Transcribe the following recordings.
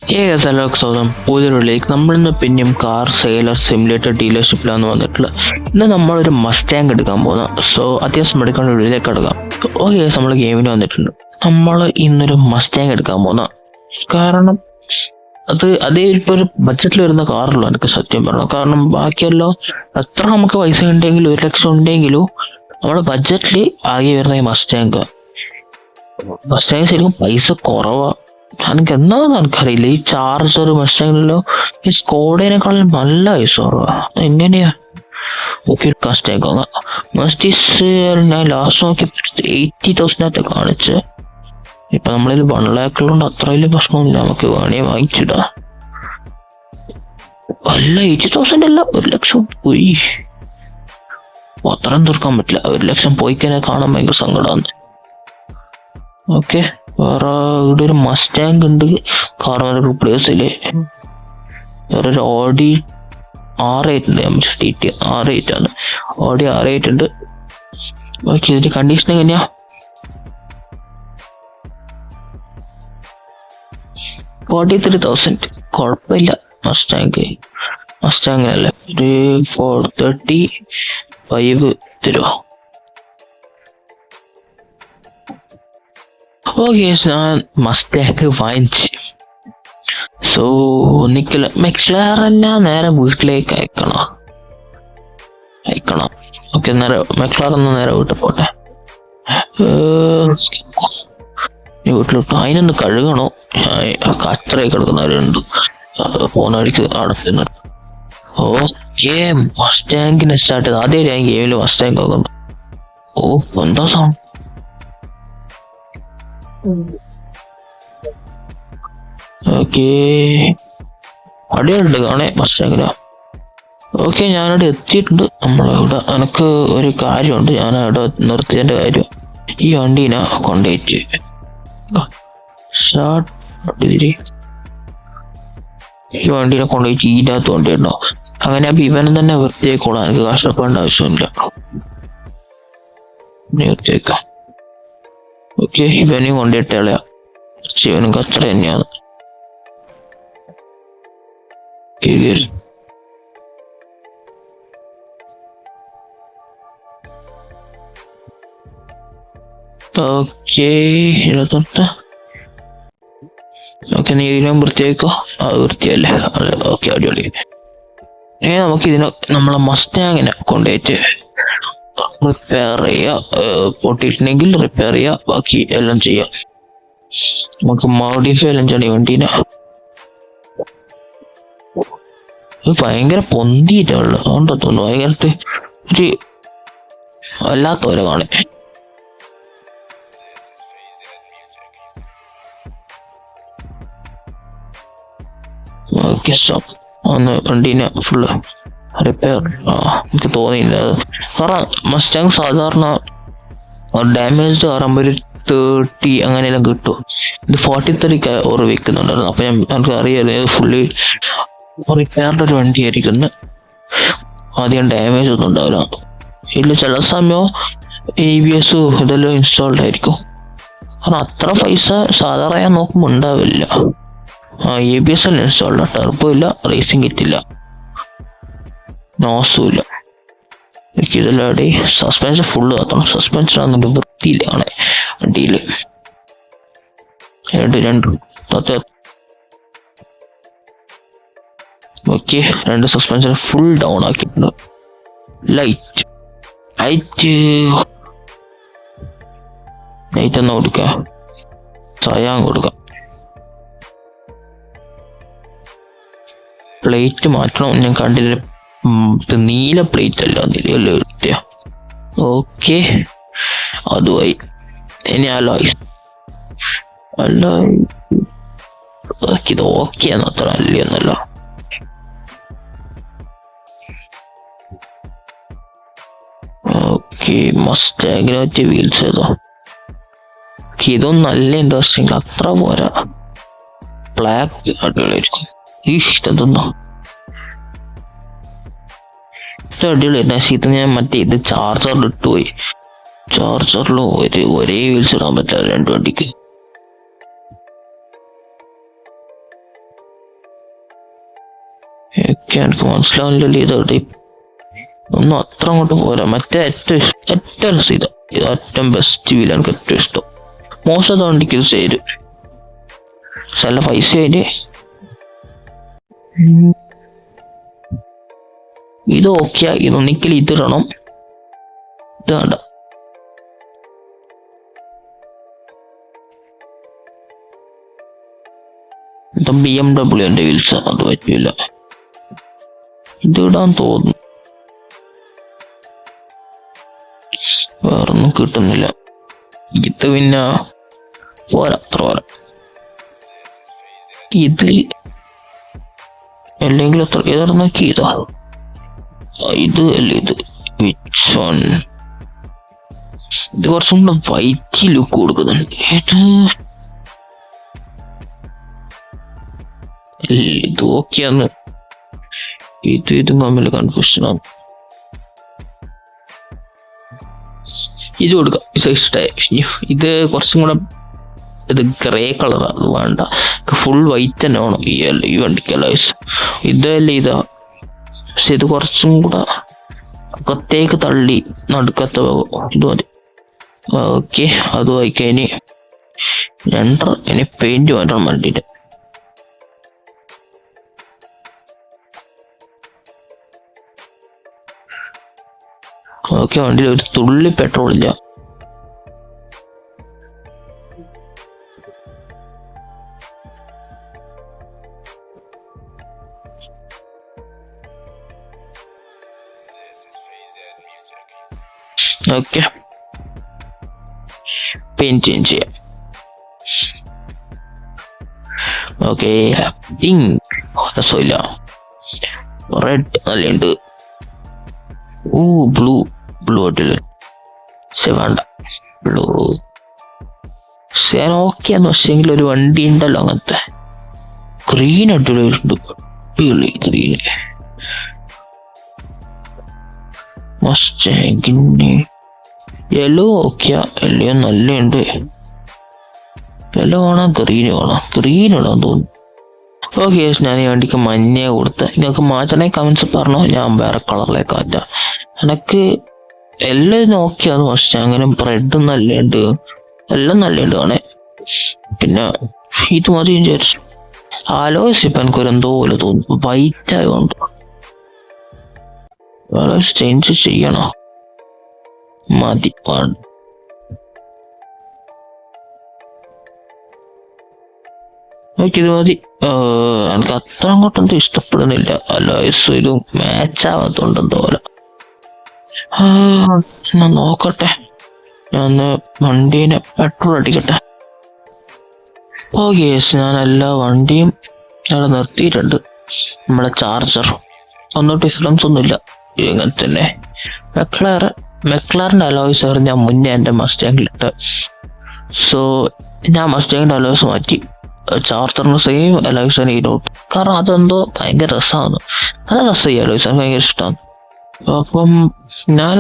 സ്വാഗതം പുതിയൊരുലേക്ക് നമ്മളിന്ന് പിന്നെയും കാർ സെയിലർ സിമുലേറ്റർ ഡീലർഷിപ്പിലാണ് വന്നിട്ടുള്ളത്. ഇന്ന് നമ്മളൊരു മസ്റ്റാങ് എടുക്കാൻ പോകുന്ന അത്യാവശ്യം എടുക്കേണ്ട ഉള്ളിലേക്ക് എടുക്കാം. ഓക്കെ, നമ്മൾ ഗെയിമിന് വന്നിട്ടുണ്ട്. നമ്മൾ ഇന്നൊരു മസ്റ്റാങ് എടുക്കാൻ പോകുന്ന കാരണം അതേ ഇപ്പോൾ ഒരു ബഡ്ജറ്റിൽ വരുന്ന കാറുള്ളൂ എനിക്ക് സത്യം പറഞ്ഞു. കാരണം ബാക്കിയല്ലോ എത്ര നമുക്ക് പൈസ ഉണ്ടെങ്കിലും 1 ലക്ഷം ഉണ്ടെങ്കിലും നമ്മുടെ ബഡ്ജറ്റിൽ ആകെ വരുന്ന ഈ മസ്റ്റാങ് ശരിക്കും പൈസ കുറവാണ്. എനിക്ക് എന്താണെന്ന് എനിക്കറിയില്ല. ഈ ചാർജർ മസ്റ്റാങ്ങിലോ ഈ സ്കോഡേനേക്കാളും നല്ല പൈസ കുറവാ. എങ്ങനെയാ ഓക്കെ ഒരു മസ്റ്റാങ് വാങ്ങാം. മസ്റ്റീസ് ഞാൻ ലാസ്റ്റ് നോക്കി 80,000 കാണിച്ച്. ഇപ്പൊ നമ്മളിൽ 1 lakh ഉള്ളതുകൊണ്ട് അത്ര വലിയ പ്രശ്നമൊന്നുമില്ല, നമുക്ക് വേണേ വാങ്ങിച്ചിടാം. അല്ല 80,000 അല്ല, 1 ലക്ഷം പോയി. അത്രയും തീർക്കാൻ പറ്റില്ല. 1 ലക്ഷം പോയി കഴിഞ്ഞാൽ കാണാൻ ഭയങ്കര സങ്കടമാണ്. ഓക്കെ, വേറെ ഇവിടെ ഒരു മസ്റ്റാങ് ഉണ്ട് കാർ പ്ലേസില്. വേറെ ഒരു ഓഡി R8 ഉണ്ട്. R8 ആണ്. ഓഡി R8 ഉണ്ട്. ഓക്കെ, ഇതിന്റെ കണ്ടീഷൻ എങ്ങനെയാ? $43,000 കുഴപ്പമില്ല. മസ്റ്റാങ്ങിനല്ലേ ഒരു 435 തരുമോ? ഓക്കെ, ഞാൻ മസ്റ്റാങ് വാങ്ങിച്ച്. മെക്ലാറന്നെ നേരെ വീട്ടിലേക്ക് അയക്കണം. ഓക്കെ, മെക്ലാറൊന്ന് നേരെ വീട്ടിൽ പോട്ടെ. വീട്ടിലിട്ടു. അതിനൊന്ന് കഴുകണോ? കച്ചറയൊക്കെ കിടക്കുന്നവരുണ്ട്. പോകുന്ന വഴിക്ക് അടത്തുന്നു. ഓക്കെ, മസ്റ്റാങ്ങിനെ സ്റ്റാർട്ട് ചെയ്ത് ആദ്യം ഞാൻ ഗെയിമിൽ മസ്റ്റാങ് ആക്കുന്നു. ഓ, എന്താ സൗണ്ട്? ഓക്കെ, അടിയുണ്ട് കാണേ മസ്റ്റാങ്ങിന്. ഓക്കെ, ഞാനവിടെ എത്തിയിട്ടുണ്ട്. നമ്മളിവിടെ എനിക്ക് ഒരു കാര്യമുണ്ട്. ഞാൻ അവിടെ നിർത്തിയതിൻ്റെ കാര്യം. ഈ വണ്ടീനെ കൊണ്ടുപോയിട്ട് ഇതിനകത്ത് കൊണ്ടുപോയിട്ടോ. അങ്ങനെ അപ്പൊ ഇവനെ തന്നെ വൃത്തിയായിക്കോളാം. എനിക്ക് കഷ്ടപ്പെടേണ്ട ആവശ്യമില്ല. വൃത്തിയാക്കാം. ഓക്കെ, ഇവനെയും കൊണ്ടിട്ട് കളയാം. ഇവനും കച്ചറ തന്നെയാണ്. ഓക്കെ, 28. ഓക്കെ, നീ ഇതിനും വൃത്തിയാക്കോ. അത് വൃത്തിയല്ലേ? ഓക്കെ, അടിപൊളി. നമുക്ക് നമ്മളെ മസ്റ്റാങ്ങിനെ കൊണ്ടുപോയിട്ട് റിപ്പയർ ചെയ്യാം. പൊട്ടിയിട്ടുണ്ടെങ്കിൽ റിപ്പയർ ചെയ്യാം. ബാക്കി എല്ലാം ചെയ്യാം. നമുക്ക് മോഡിഫൈ എല്ലാം ചെയ്യണം ഈ വണ്ടീനെ. ഭയങ്കര പൊന്തിയിട്ടുള്ള അതുകൊണ്ടാ തോന്നുന്നു. ഭയങ്കര ഒരു വല്ലാത്ത പോലെ കാണേ. Okay, stop. ഒന്ന് വണ്ടീനെ ഫുള്ള് റിപ്പയർ. എനിക്ക് തോന്നിയില്ല. കാരണം മസ്റ്റാങ് സാധാരണ ഡാമേജ്ഡ് ആകുമ്പോൾ ഒരു 30 അങ്ങനെയെല്ലാം കിട്ടും. ഇത് 43 ഓറ് വെക്കുന്നുണ്ടായിരുന്നു. അപ്പൊ എനിക്ക് അറിയാമായിരുന്നു ഫുള്ളി റിപ്പയർഡ് ഒരു വണ്ടി ആയിരിക്കും. ആദ്യം ഡാമേജ് ഒന്നും ഉണ്ടാവില്ല. ഇല്ല, ചില സമയം ABS ഇതെല്ലാം ഇൻസ്റ്റാൾഡ് ആയിരിക്കും. കാരണം അത്ര പൈസ സാധാരണ ഞാൻ നോക്കുമ്പോൾ ഉണ്ടാവില്ല. ABS എല്ലാം ഇൻസ്റ്റാൾഡ്. ടർബോ ഇല്ല, റേസിംഗ് കിറ്റില്ല, നോസും ഇല്ല. ഇതെല്ലാം സസ്പെൻഷൻ ഫുള്ള് കത്തണം. സസ്പെൻഷൻ ആണെന്നുണ്ട് വൃത്തിയില്ല ആണ് വണ്ടിയിൽ. ഓക്കെ, 2 സസ്പെൻഷൻ ഫുൾ ഡൗൺ ആക്കിയിട്ടുണ്ട്. ലൈറ്റ് എന്നാ കൊടുക്കാം? ചായാൻ കൊടുക്കാം. പ്ലേറ്റ് മാറ്റണം. ഞാൻ കണ്ടില്ല, നീല പ്ലേറ്റ് അല്ല, നിലയല്ല എടുത്തിയ. ഓക്കെ, അതുമായി. ഇനി ഇത് ഓക്കെ ആണ്, അത്ര നല്ലൊന്നല്ല. ഓക്കെ, മസ്റ്റാങ്ങിനെ പറ്റിയ വീൽസ് ഏതോ. ഇതൊന്നും നല്ല ഇൻട്രസ്റ്റിംഗ്, അത്ര പോരാ. ബ്ലാക്ക് അടിപൊളിയായിരിക്കും. ഇതെന്തോ അടിപൊളിയായിരുന്നു. ഇത് ഞാൻ മറ്റേ ഇത് ചാർജറിൽ ഇട്ടുപോയി. ചാർജറിൽ ഒരേ വീൽസ് ഇടാൻ പറ്റില്ല 2 വണ്ടിക്ക്. ഒക്കെ എനിക്ക് മനസ്സിലാവില്ലല്ലോ ഇതോടെ ഒന്നും അത്ര അങ്ങോട്ട് പോരാ. മറ്റേ ഏറ്റവും രസം ഇത് ഏറ്റവും ബെസ്റ്റ് വീൽ എനിക്ക് ഏറ്റവും ഇഷ്ടം. മോശം വണ്ടിക്ക് ഇത് ചേരും. നല്ല പൈസ അതിന്. ഇത് ഓക്കെ. ഇതൊന്നിക്കൽ ഇതിടണം. ഇത് വേണ്ട. ഇത് BMW വീൽസ്. അത് പറ്റില്ല. ഇത് ഇടാൻ തോന്നുന്നു. വേറൊന്നും കിട്ടുന്നില്ല. ഇത് പിന്നെ പോരാ, അത്ര പോരാ. ഇത് അല്ലെങ്കിൽ എത്ര ഏതായിരുന്നു നോക്കി. ഇതാ ഇത് അല്ല ഇത് വിച്ച് വൺ. ഇത് കുറച്ചും കൂടെ വൈറ്റ് ലുക്ക് കൊടുക്കുന്നുണ്ട്. ഇത് ഓക്കെയാന്ന്. ഇതും തമ്മിൽ കൺഫ്യൂഷനാണ്. ഇത് കൊടുക്കാം. ഇത് ഇഷ്ടമായി. ഇത് കുറച്ചും കൂടെ ഇത് ഗ്രേ കളറാണ്. അത് വേണ്ട. ഫുൾ വൈറ്റ് തന്നെ വേണം ഈ വണ്ടിക്ക് അലോയ്സ്. ഇതല്ലേ ഇതാ. പക്ഷെ ഇത് കുറച്ചും കൂടെ അകത്തേക്ക് തള്ളി നടുക്കത്തെ ഇത് മതി. ഓക്കെ, അത് വായിക്കാം. ഇനി പെയിന്റ് വേണം വണ്ടിയുടെ. ഓക്കെ, വണ്ടിയിൽ ഒരു തുള്ളി പെട്രോൾ ഇല്ല. ഓക്കെ, പെയിന്റ് ചേഞ്ച് ചെയ്യാം. ഓക്കെ, പിങ്ക് രസമില്ല. റെഡ് നല്ലുണ്ട്. ബ്ലൂ ആയിട്ടില്ല. പക്ഷെ വേണ്ട, ബ്ലൂ ഓക്കെയാന്ന്. പക്ഷെങ്കിൽ ഒരു വണ്ടി ഉണ്ടല്ലോ അങ്ങനത്തെ ഗ്രീൻ അടിപൊളിയുണ്ട്. ഗ്രീന് മസ്റ്റേങ്കിന്. യെല്ലോ ഓക്കെയാ. യെല്ലോ നല്ലുണ്ട്. യെല്ലോ വേണം, ഗ്രീന് വേണം. ഗ്രീൻ ഇടാൻ തോന്നുന്നു. ഓക്കെ, ഞാൻ ഈ വണ്ടിക്ക് മഞ്ഞ കൊടുത്ത്. നിങ്ങൾക്ക് മാറ്റണേ കമൻസ് പറഞ്ഞോ, ഞാൻ വേറെ കളറിലേക്ക് മാറ്റാം. എനിക്ക് എല്ലാം നോക്കിയാന്ന്. പക്ഷെ അങ്ങനെ ബ്രെഡ് നല്ലുണ്ട്, എല്ലാം നല്ലുണ്ട് കാണേ. പിന്നെ ഇത് മതി വിചാരിച്ചു. ആലോചിച്ച് ഇപ്പം എനിക്കൊരു എന്തോ പോലെ തോന്നുന്നു. വൈറ്റ് ആയതുകൊണ്ട് ചേഞ്ച് ചെയ്യണോ? മതി. ഇത് മതി. എനിക്ക് അത്ര അങ്ങോട്ടൊന്നും ഇഷ്ടപ്പെടുന്നില്ല. അലോയ്സ് ഇത് മാച്ച് ആവാത്തോണ്ടെന്തോ പോലെ. ഞാൻ നോക്കട്ടെ. ഞാൻ വണ്ടീനെ പെട്രോൾ അടിക്കട്ടെ. ഓക്കെ, ഞാൻ എല്ലാ വണ്ടിയും അവിടെ നിർത്തിയിട്ടുണ്ട്. നമ്മളെ ചാർജർ ഒന്നും ഡിഫറൻസ് ഒന്നുമില്ല. ഇങ്ങനെ തന്നെ. മെക്ലാറിൻ്റെ അലോയ്സ് ആയിരുന്നു ഞാൻ മുന്നേ എൻ്റെ മസ്റ്റാങ്കിലിട്ട്. സോ ഞാൻ മസ്റ്റാങ്കിൻ്റെ അലോയ്സ് മാറ്റി. ചാർജറിന് സെയിം അലോയ്സ് തന്നെ ഇടോട്ട്. കാരണം അതെന്തോ ഭയങ്കര രസമാണ്. നല്ല രസമായി അലോയ്സ്. എനിക്ക് ഭയങ്കര ഇഷ്ടമാണ്. അപ്പം ഞാൻ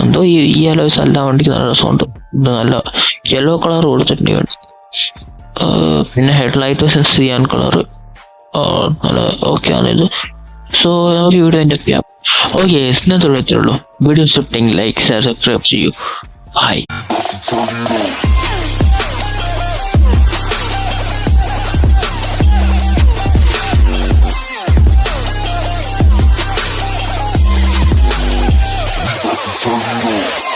എന്തോ ഈ അലോയ്സ് എല്ലാ വണ്ടിക്ക് നല്ല രസമുണ്ട്. ഇത് നല്ല യെല്ലോ കളർ കൊടുത്തിട്ടുണ്ട് വേണ്ടി. പിന്നെ ഹെഡ്ലൈറ്റ് സെൻസ് ചെയ്യാൻ കളറ് നല്ല ഓക്കെ ആണിത്. സോ ഒരു വീഡിയോ എൻ്റെ ചെയ്യാം. ഓക്കെ, ഇന്നത്തെ വിളിച്ചുള്ളൂ. വീഡിയോ ഇഷ്ടപ്പെട്ടെങ്കിൽ ലൈക്ക്, ഷെയർ, സബ്സ്ക്രൈബ് ചെയ്യൂ. ബൈ. Tornado.